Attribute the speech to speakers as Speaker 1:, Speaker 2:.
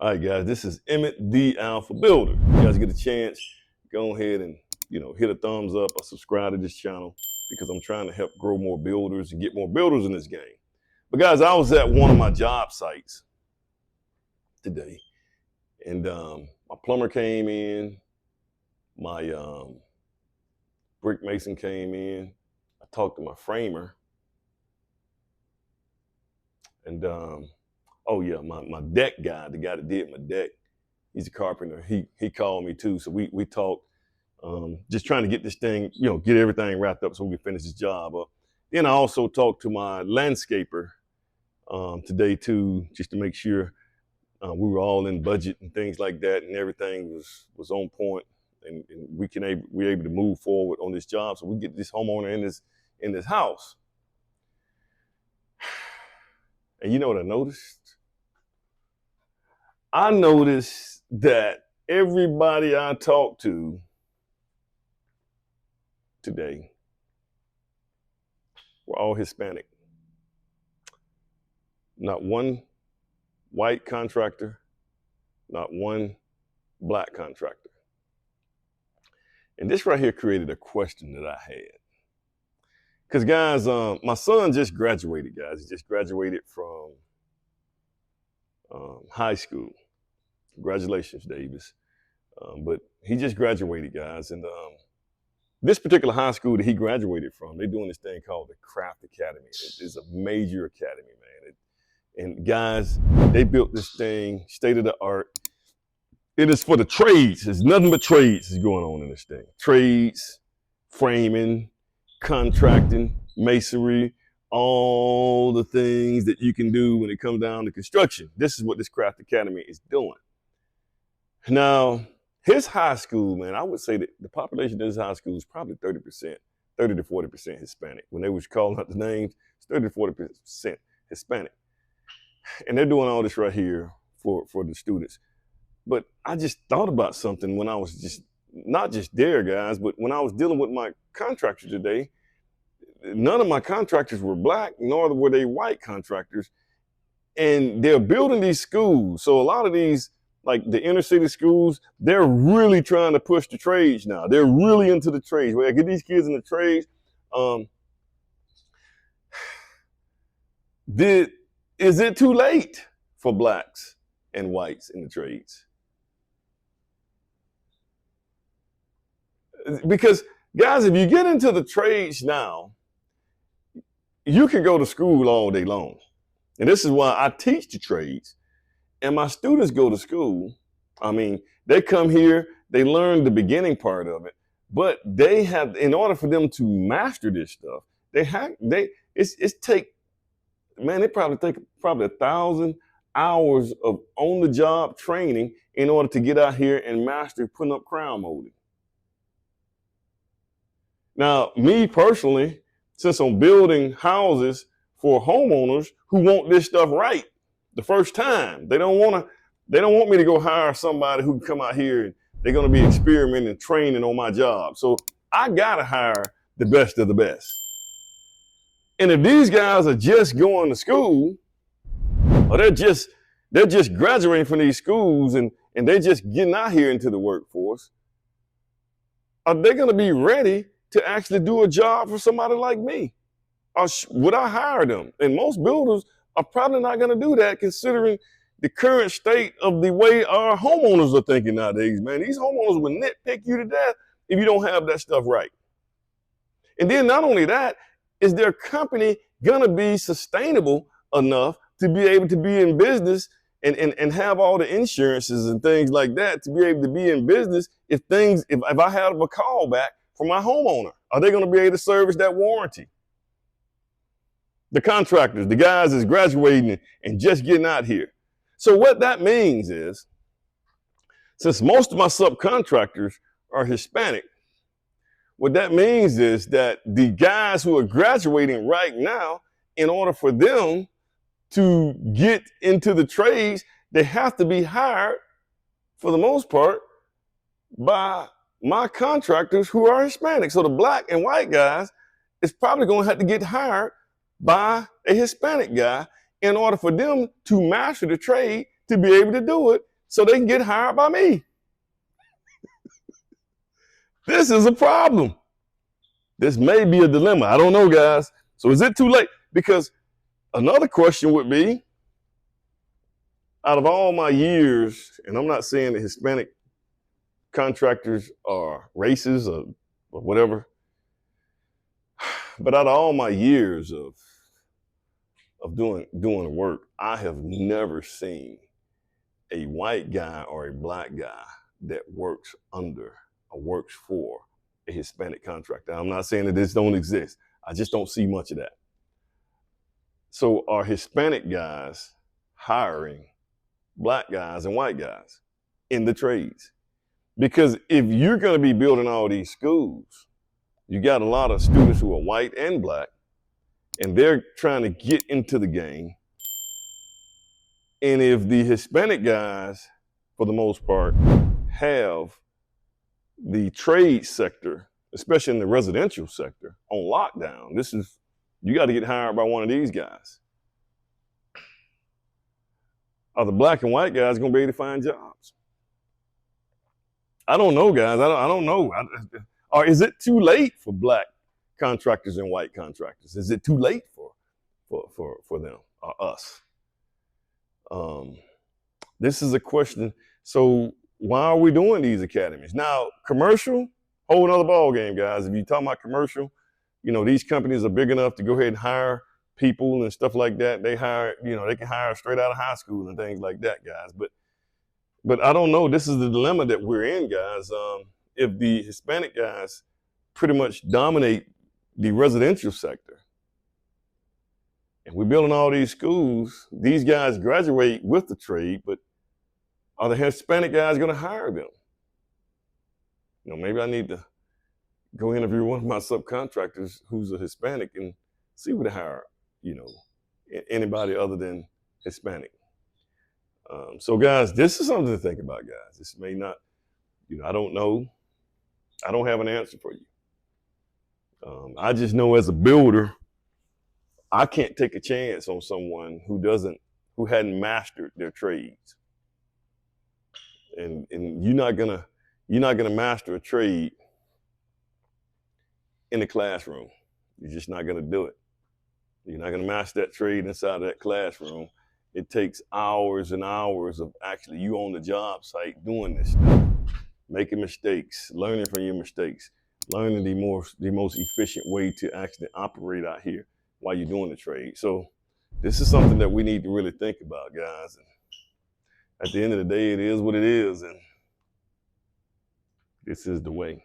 Speaker 1: All right, guys, this is Emmett the Alpha Builder. You guys get a chance, go ahead and hit a thumbs up or subscribe to this channel because I'm trying to help grow more builders and get more builders in this game. But guys, I was at one of my job sites today, and my plumber came in, my brick mason came in. I talked to my framer, and oh yeah, my deck guy, the guy that did my deck, he's a carpenter. He called me too, so we talked, just trying to get this thing, get everything wrapped up so we can finish this job up. Then I also talked to my landscaper today too, just to make sure we were all in budget and things like that, and everything was on point, and we're able to move forward on this job so we get this homeowner in this house. And you know what I noticed? I noticed that everybody I talked to today were all Hispanic. Not one white contractor, not one black contractor. And this right here created a question that I had. Because guys, my son just graduated, guys. He just graduated from high school. Congratulations, Davis. But he just graduated, guys. And this particular high school that he graduated from, they're doing this thing called the Craft Academy. It is a major academy, man. And guys, they built this thing, state of the art. It is for the trades. There's nothing but trades is going on in this thing. Trades, framing, contracting, masonry, all the things that you can do when it comes down to construction. This is what this Craft Academy is doing. Now, his high school, man, I would say that the population of his high school is probably 30%, 30 to 40% Hispanic. When they was calling out the names, it's 30 to 40% Hispanic. And they're doing all this right here for the students. But I just thought about something when I was just, not just there, guys, but when I was dealing with my contractor today, none of my contractors were black, nor were they white contractors. And they're building these schools. So a lot of these, like the inner city schools, they're really trying to push the trades now. They're really into the trades. Where I get these kids in the trades. Is it too late for blacks and whites in the trades? Because guys, if you get into the trades now, you can go to school all day long. And this is why I teach the trades. And my students go to school. I mean, they come here, they learn the beginning part of it, but they have, in order for them to master this stuff, they probably take 1,000 hours of on-the-job training in order to get out here and master putting up crown molding. Now, me personally, since I'm building houses for homeowners who want this stuff right the first time, they don't want me to go hire somebody who can come out here and they're going to be experimenting, training on my job. So I got to hire the best of the best. And if these guys are just going to school, or they're just graduating from these schools and they're just getting out here into the workforce, are they going to be ready to actually do a job for somebody like me? Or would I hire them? And most builders are probably not going to do that, considering the current state of the way our homeowners are thinking nowadays, man. These homeowners will nitpick you to death if you don't have that stuff right. And then not only that, is their company going to be sustainable enough to be able to be in business and have all the insurances and things like that to be able to be in business if I have a call back from my homeowner? Are they going to be able to service that warranty? The contractors, the guys that's graduating and just getting out here. So what that means is, since most of my subcontractors are Hispanic, what that means is that the guys who are graduating right now, in order for them to get into the trades, they have to be hired, for the most part, by my contractors who are Hispanic. So the black and white guys is probably going to have to get hired by a Hispanic guy in order for them to master the trade to be able to do it so they can get hired by me. This is a problem. This may be a dilemma. I don't know, guys. So is it too late? Because another question would be, out of all my years, and I'm not saying that Hispanic contractors are racist or whatever, but out of all my years of doing work, I have never seen a white guy or a black guy that works under or works for a Hispanic contractor. I'm not saying that this don't exist. I just don't see much of that. So are Hispanic guys hiring black guys and white guys in the trades? Because if you're going to be building all these schools, you got a lot of students who are white and black, and they're trying to get into the game. And if the Hispanic guys, for the most part, have the trade sector, especially in the residential sector, on lockdown, you got to get hired by one of these guys. Are the black and white guys going to be able to find jobs? I don't know, guys. I don't know. Or is it too late for black contractors and white contractors? Is it too late for them or us? This is a question. So why are we doing these academies? Now, commercial, whole another ball game, guys. If you talk about commercial, these companies are big enough to go ahead and hire people and stuff like that. They hire, they can hire straight out of high school and things like that, guys. But I don't know. This is the dilemma that we're in, guys. If the Hispanic guys pretty much dominate the residential sector, and we're building all these schools, these guys graduate with the trade, but are the Hispanic guys going to hire them? Maybe I need to go interview one of my subcontractors who's a Hispanic and see what they hire, anybody other than Hispanic. So guys, this is something to think about, guys. This may not, I don't know. I don't have an answer for you. I just know as a builder, I can't take a chance on someone who hadn't mastered their trades. And you're not gonna master a trade in the classroom. You're just not gonna do it. You're not gonna master that trade inside of that classroom. It takes hours and hours of actually you on the job site doing this stuff, making mistakes, learning from your mistakes, learning the most efficient way to actually operate out here while you're doing the trade. So this is something that we need to really think about, guys. And at the end of the day, it is what it is, and this is the way.